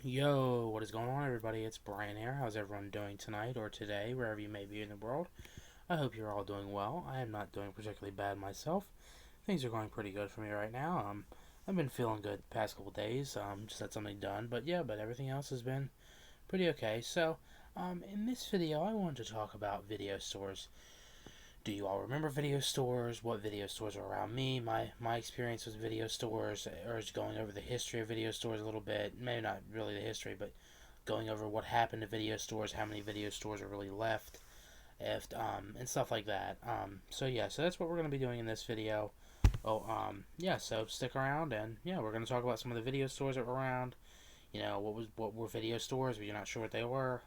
Yo, what is going on, everybody? It's Brian here. How's everyone doing tonight or today, wherever you may be in the world? I hope you're all doing well. I am not doing particularly bad myself. Things are going pretty good for me right now. I've been feeling good the past couple days. Just had something done, but everything else has been pretty okay. In this video, I wanted to talk about video stores. Do you all remember video stores? What video stores are around me? My experience with video stores, or just going over the history of video stores a little bit. Maybe not really the history, but going over what happened to video stores, how many video stores are really left, if and stuff like that. So that's what we're gonna be doing in this video. So stick around and we're gonna talk about some of the video stores that were around. What were video stores? If you're not sure what they were.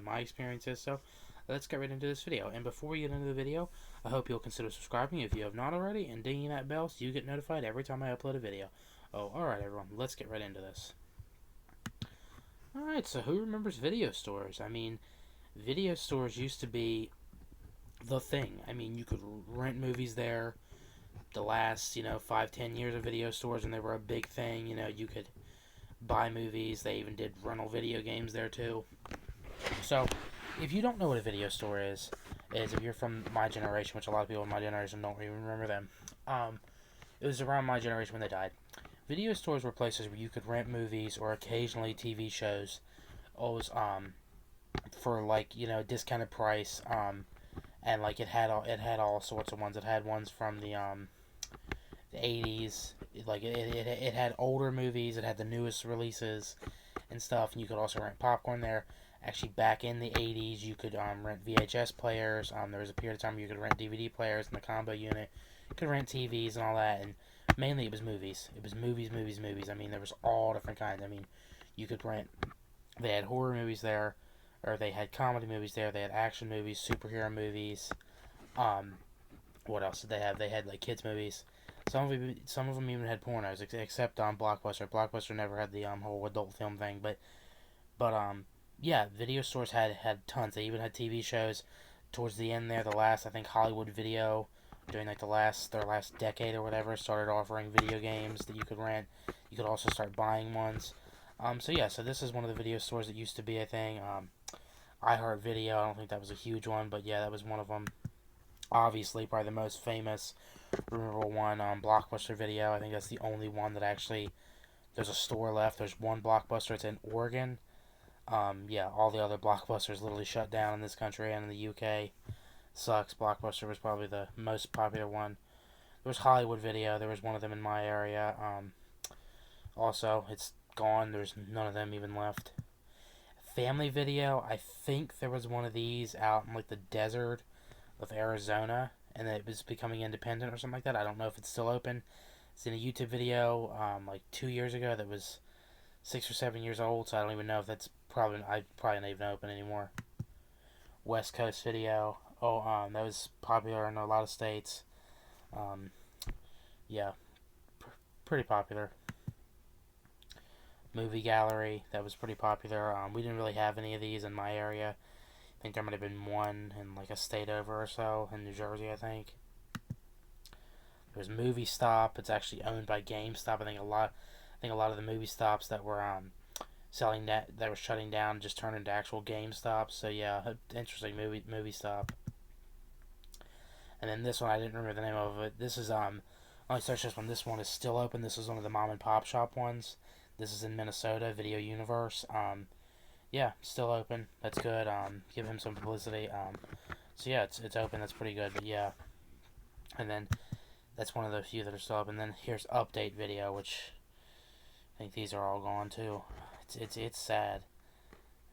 My experiences. So let's get right into this video. And before we get into the video, I hope you'll consider subscribing if you have not already and dinging that bell so you get notified every time I upload a video. Alright everyone, let's get right into this. Alright, so who remembers video stores? Video stores used to be the thing. You could rent movies there. The last, 5-10 years of video stores, and they were a big thing. You could buy movies. They even did rental video games there too. So, if you don't know what a video store is if you're from my generation, which a lot of people in my generation don't even remember them. It was around my generation when they died. Video stores were places where you could rent movies or occasionally TV shows, always for discounted price. And it had all sorts of ones. It had ones from the 80s. It had older movies. It had the newest releases and stuff. And you could also rent popcorn there. Actually, back in the 80s, you could rent VHS players. There was a period of time where you could rent DVD players in the combo unit. You could rent TVs and all that. And mainly it was movies. It was movies. There was all different kinds. You could rent. They had horror movies there, or they had comedy movies there. They had action movies, superhero movies. What else did they have? They had kids movies. Some of them even had pornos, except Blockbuster. Blockbuster never had the whole adult film thing, but video stores had tons. They even had TV shows. Towards the end there, I think Hollywood Video, during their last decade or whatever, started offering video games that you could rent. You could also start buying ones. So this is one of the video stores that used to be a thing. iHeartVideo, I don't think that was a huge one, but yeah, that was one of them. Obviously, probably the most famous, memorable one, Blockbuster Video. I think that's the only one that actually, there's a store left. There's one Blockbuster, it's in Oregon. All the other Blockbusters literally shut down in this country and in the UK. Sucks. Blockbuster was probably the most popular one. There was Hollywood Video. There was one of them in my area. Also, it's gone. There's none of them even left. Family Video. I think there was one of these out in the desert of Arizona, and it was becoming independent or something like that. I don't know if it's still open. It's in a YouTube video 2 years ago that was 6 or 7 years old, so I don't even know if that's probably not even open anymore. West Coast Video. That was popular in a lot of states. Pretty popular. Movie Gallery, that was pretty popular. We didn't really have any of these in my area. I think there might have been one in a state over or so, in New Jersey, I think. There's Movie Stop. It's actually owned by GameStop. I think a lot of the movie stops that were that were shutting down just turned into actual GameStops. So yeah, interesting. Movie Stop. And then this one, I didn't remember the name of it. This is I searched this one. This one is still open. This is one of the mom and pop shop ones. This is in Minnesota, Video Universe. Still open. That's good. Give him some publicity. It's open. That's pretty good. But yeah, and then that's one of the few that are still open. And then here's Update Video, which I think these are all gone too. It's sad.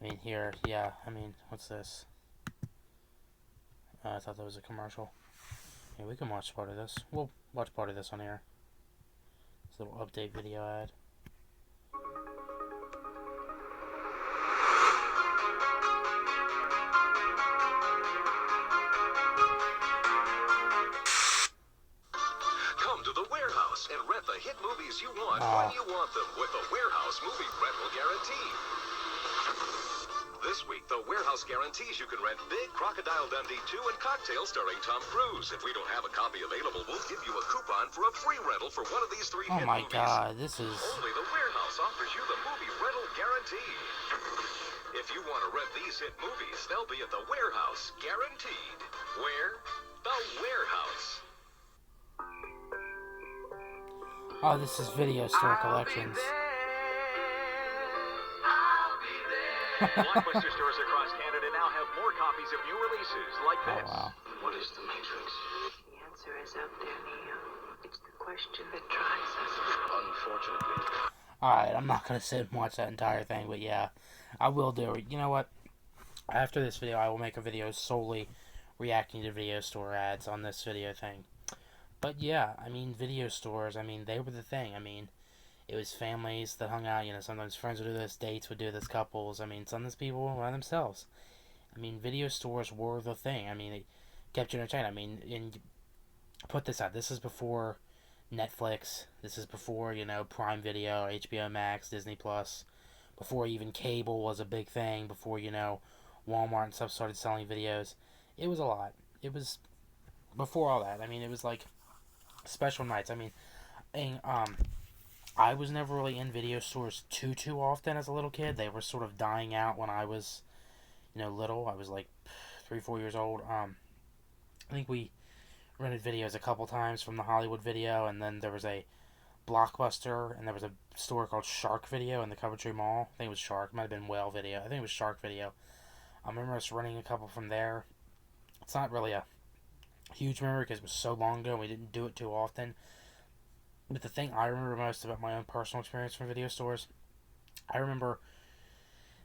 What's this? I thought that was a commercial. Yeah, we can watch part of this. We'll watch part of this on here. It's a little Update Video ad. Come to the Warehouse and rent the hit movies you want when you want them with the Warehouse Movie Rental Guarantee. This week, the Warehouse guarantees you can rent Big Crocodile Dundee 2 and Cocktail starring Tom Cruise. If we don't have a copy available, we'll give you a coupon for a free rental for one of these three hit movies. Oh my god, this is... Only the Warehouse offers you the movie rental guaranteed. If you want to rent these hit movies, they'll be at the Warehouse, guaranteed. Where? The Warehouse. Oh, this is Video Store Collections. Blockbuster stores across Canada now have more copies of new releases like Oh, this. wow. What is the Matrix? The answer is out there, Neo. It's the question that drives us. Unfortunately. Alright, I'm not going to sit and watch that entire thing, but yeah, I will do it. You know what? After this video, I will make a video solely reacting to video store ads on this video thing. But yeah, I mean, video stores, I mean, they were the thing. I mean, it was families that hung out, you know, sometimes friends would do this, dates would do this, couples. I mean, sometimes people by themselves. I mean, video stores were the thing. I mean, it kept you entertained. I mean, and put this out. This is before Netflix. This is before, you know, Prime Video, HBO Max, Disney Plus. Before even cable was a big thing. Before, you know, Walmart and stuff started selling videos. It was a lot. It was before all that. I mean, it was like special nights. I mean, and, I was never really in video stores too often as a little kid. They were sort of dying out when I was, you know, little. I was like 3-4 years old. I think we rented videos a couple times from the Hollywood Video, and then there was a Blockbuster, and there was a store called Shark Video in the Coventry Mall. I think it was Shark. It might have been Whale Video. I think it was Shark Video. I remember us renting a couple from there. It's not really a huge memory because it was so long ago and we didn't do it too often. But the thing I remember most about my own personal experience from video stores, I remember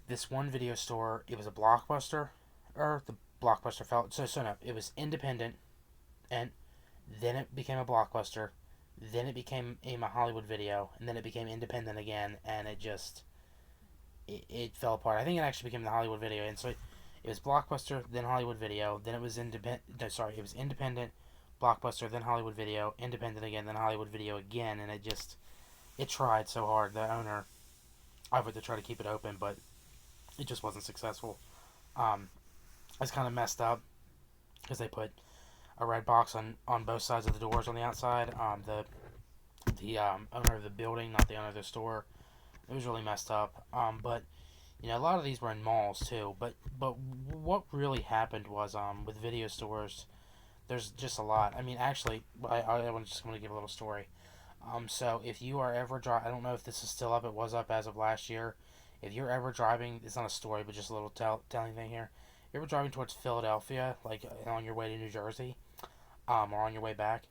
this one video store. It was a Blockbuster, or the Blockbuster felt so no. It was independent, and then it became a Blockbuster, then it became a Hollywood Video, and then it became independent again, and it fell apart. I think it actually became the Hollywood Video, and so it was Blockbuster, then Hollywood Video, then it was independent. No, sorry, it was independent, Blockbuster, then Hollywood Video, independent again, then Hollywood Video again, and it tried so hard. The owner offered to try to keep it open, but it just wasn't successful. It's kind of messed up because they put a red box on both sides of the doors on the outside. The owner of the building, not the owner of the store, it was really messed up. But you know, a lot of these were in malls too. But what really happened was with video stores, there's just a lot. I mean, actually, I just want to give a little story. So if you are ever I don't know if this is still up. It was up as of last year. If you're ever driving, it's not a story, but just a little telling thing here. If you're ever driving towards Philadelphia, like on your way to New Jersey, or on your way back,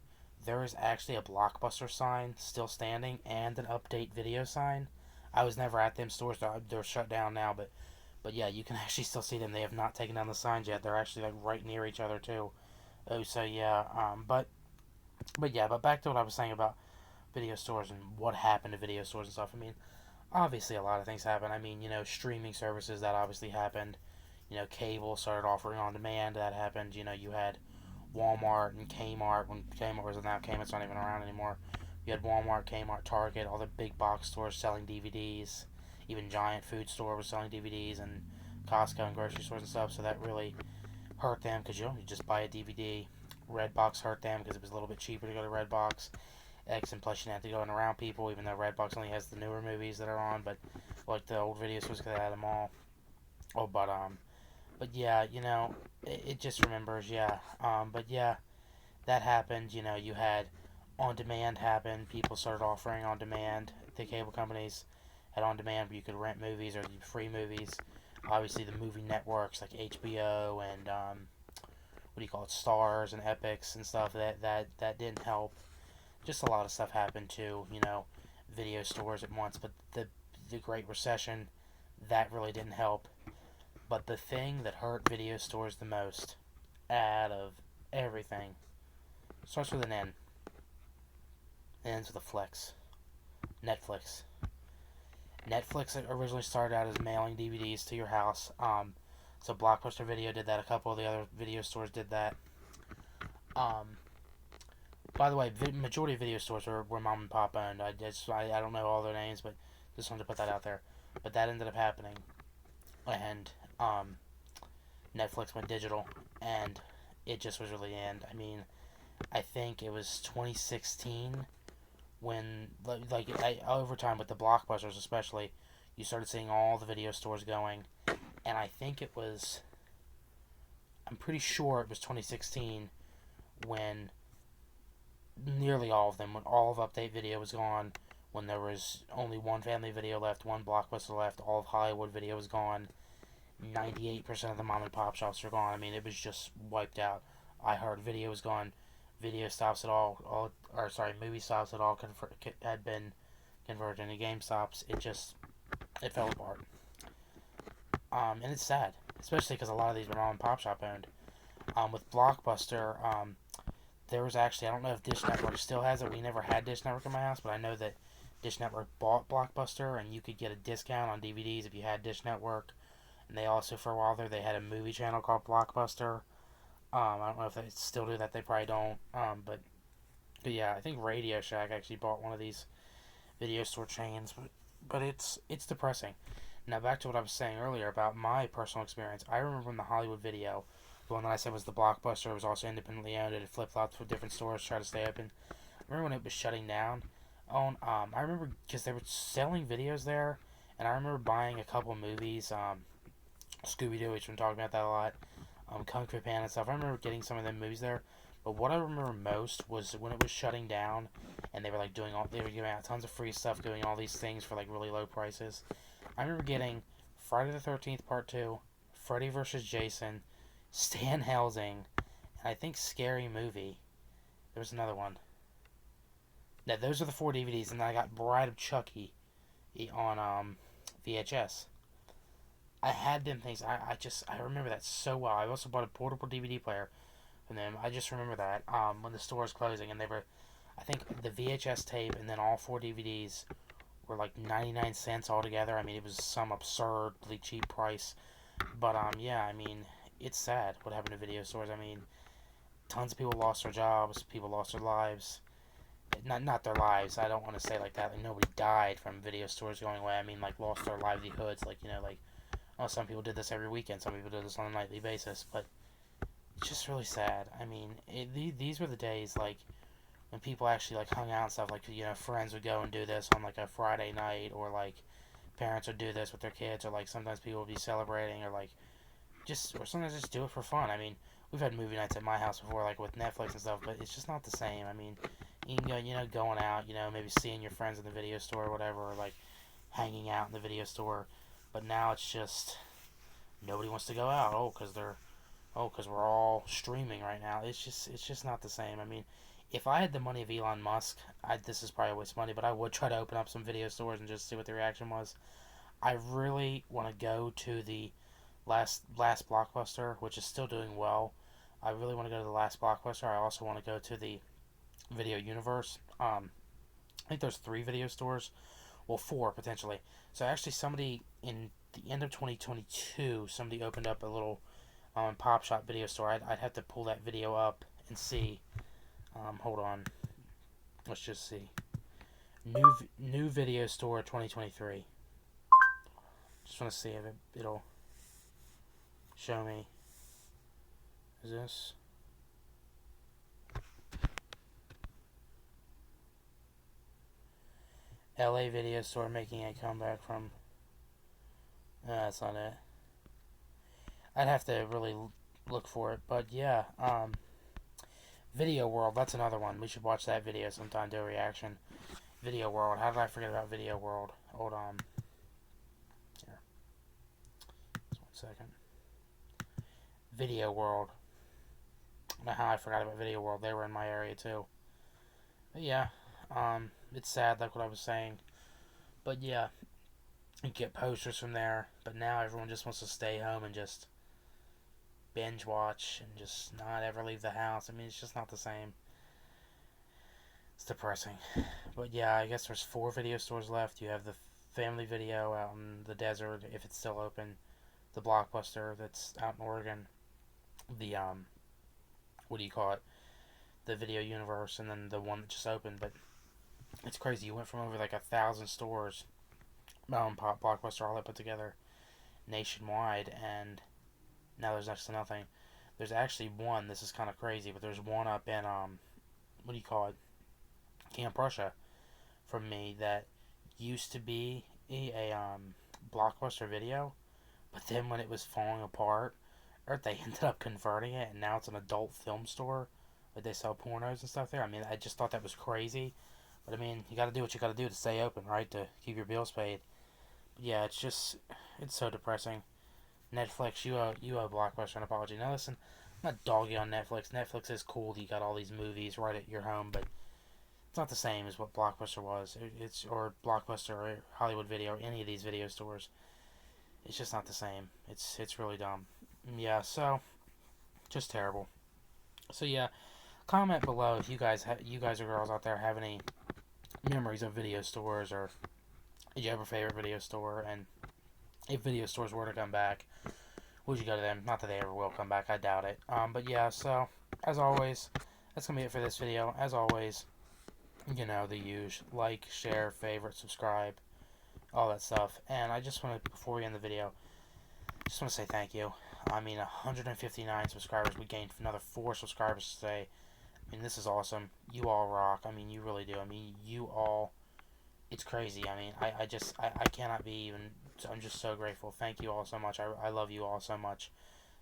there is actually a Blockbuster sign still standing and an Update Video sign. I was never at them stores. They're shut down now, but yeah, you can actually still see them. They have not taken down the signs yet. They're actually like right near each other too. Oh, so yeah. But back to what I was saying about video stores and what happened to video stores and stuff. I mean, obviously a lot of things happened. I mean, you know, streaming services, that obviously happened. You know, cable started offering on demand. That happened. You know, you had Walmart and Kmart. When Kmart was now, Kmart's not even around anymore. You had Walmart, Kmart, Target, all the big box stores selling DVDs. Even Giant Food Store was selling DVDs, and Costco and grocery stores and stuff. So that really hurt them because you just buy a DVD. Redbox hurt them because it was a little bit cheaper to go to Redbox. And plus you didn't have to go in around people, even though Redbox only has the newer movies that are on, but like the old video stores because they had them all. Oh, but yeah, you know, it just remembers, yeah. But yeah, that happened. You know, you had on demand happen. People started offering on demand. The cable companies had on demand where you could rent movies or free movies. Obviously, the movie networks like HBO and what do you call it, Stars and Epics and stuff. That didn't help. Just a lot of stuff happened too. You know, video stores at once. But the Great Recession, that really didn't help. But the thing that hurt video stores the most out of everything starts with an N. It ends with a flex. Netflix. Netflix originally started out as mailing DVDs to your house. So Blockbuster Video did that. A couple of the other video stores did that. By the way, majority of video stores were mom and pop owned. I don't know all their names, but just wanted to put that out there. But that ended up happening, and Netflix went digital, and it just was really the end. I mean, I think it was 2016 when over time with the Blockbusters especially, you started seeing all the video stores going, and I think it was, I'm pretty sure it was 2016 when nearly all of them, when all of Update Video was gone, when there was only one Family Video left, one Blockbuster left, all of Hollywood Video was gone, 98% of the mom and pop shops are gone. I mean, it was just wiped out. iHeartVideo was gone. Video stops at movie stops at all had been converted into GameStops. It fell apart. And it's sad, especially because a lot of these were mom and pop shop owned. With Blockbuster, there was actually, I don't know if Dish Network still has it. We never had Dish Network in my house, but I know that Dish Network bought Blockbuster, and you could get a discount on DVDs if you had Dish Network. And they also, for a while there, they had a movie channel called Blockbuster. I don't know if they still do that. They probably don't. But yeah, I think Radio Shack actually bought one of these video store chains. But it's depressing. Now back to what I was saying earlier about my personal experience. I remember when the Hollywood Video, the one that I said was the Blockbuster, was also independently owned. It flip-flopped for different stores, tried to stay open. I remember when it was shutting down. I remember because they were selling videos there, and I remember buying a couple movies. Scooby-Doo, which we've been talking about that a lot. Kung Fu Panda and stuff. I remember getting some of them movies there. But what I remember most was when it was shutting down, and they were like they were giving out tons of free stuff, doing all these things for like really low prices. I remember getting Friday the 13th Part 2, Freddy vs. Jason, Stan Helsing, and I think Scary Movie. There was another one. Now, those are the 4 DVDs, and then I got Bride of Chucky on VHS. I had them things. I remember that so well. I also bought a portable DVD player from them. I just remember that when the store was closing, and they were, I think the VHS tape and then all 4 DVDs were like 99 cents altogether. I mean, it was some absurdly cheap price. But yeah, I mean, it's sad what happened to video stores. I mean, tons of people lost their jobs. People lost their lives. Not their lives. I don't want to say like that. Like nobody died from video stores going away. I mean, like lost their livelihoods. Like oh, some people did this every weekend. Some people did this on a nightly basis. But it's just really sad. I mean, these were the days like when people actually like hung out and stuff. Like friends would go and do this on like a Friday night, or like parents would do this with their kids, or like sometimes people would be celebrating, or like or sometimes just do it for fun. I mean, we've had movie nights at my house before, like with Netflix and stuff, but it's just not the same. I mean, you can go, going out, maybe seeing your friends in the video store or whatever, or like hanging out in the video store. But now it's just nobody wants to go out. Because we're all streaming right now. It's just not the same. I mean, if I had the money of Elon Musk, this is probably a waste of money, but I would try to open up some video stores and just see what the reaction was. I really want to go to the last Blockbuster, which is still doing well. I really want to go to the last Blockbuster. I also want to go to the Video Universe. I think there's 3 video stores. Well, 4 potentially. So actually somebody in the end of 2022, somebody opened up a little pop shop video store. I'd have to pull that video up and see. Hold on. Let's just see. New video store 2023. Just want to see if it'll show me. Is this? LA Video Store making a comeback from... No, that's not it. I'd have to really look for it. But yeah, Video World, that's another one. We should watch that video sometime, do a reaction. Video World. How did I forget about Video World? Hold on. Here. Just 1 second. Video World. I don't know how I forgot about Video World. They were in my area too. But yeah, it's sad, like what I was saying. But yeah, you get posters from there. But now everyone just wants to stay home and just binge watch and just not ever leave the house. I mean, it's just not the same. It's depressing. But yeah, I guess there's 4 video stores left. You have the Family Video out in the desert, if it's still open. The Blockbuster that's out in Oregon. The, what do you call it? The Video Universe, and then the one that just opened. But it's crazy. You went from over like 1,000 stores, pop, Blockbuster, all that put together, nationwide, and now there's next to nothing. There's actually one, this is kind of crazy, but there's one up in, what do you call it? Camp Russia, from me, that used to be a Blockbuster Video, but then when it was falling apart, or they ended up converting it, and now it's an adult film store. Like they sell pornos and stuff there. I mean, I just thought that was crazy. But I mean, you got to do what you got to do to stay open, right? To keep your bills paid. But yeah, it's so depressing. Netflix, you owe Blockbuster an apology. Now listen, I'm not dogging on Netflix. Netflix is cool. You got all these movies right at your home, but it's not the same as what Blockbuster was. It's or Blockbuster or Hollywood Video or any of these video stores. It's just not the same. It's really dumb. Yeah, so just terrible. So yeah, comment below if you guys or girls out there have any memories of video stores, or did you have a favorite video store, and if video stores were to come back, would you go to them? Not that they ever will come back, I doubt it. But yeah, so as always, that's gonna be it for this video. As always, you know the usual: like, share, favorite, subscribe, all that stuff. And I just want to, before we end the video, just want to say thank you. I mean, 159 subscribers. We gained another 4 subscribers today. I mean, this is awesome. You all rock. I mean, you really do. I mean, you all, it's crazy. I mean, I cannot be even, I'm just so grateful. Thank you all so much. I love you all so much.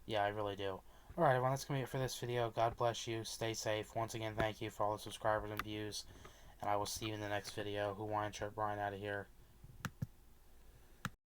Yeah, I really do. Alright, everyone, that's going to be it for this video. God bless you. Stay safe. Once again, thank you for all the subscribers and views. And I will see you in the next video. Hawaiian Shirt Brian out of here.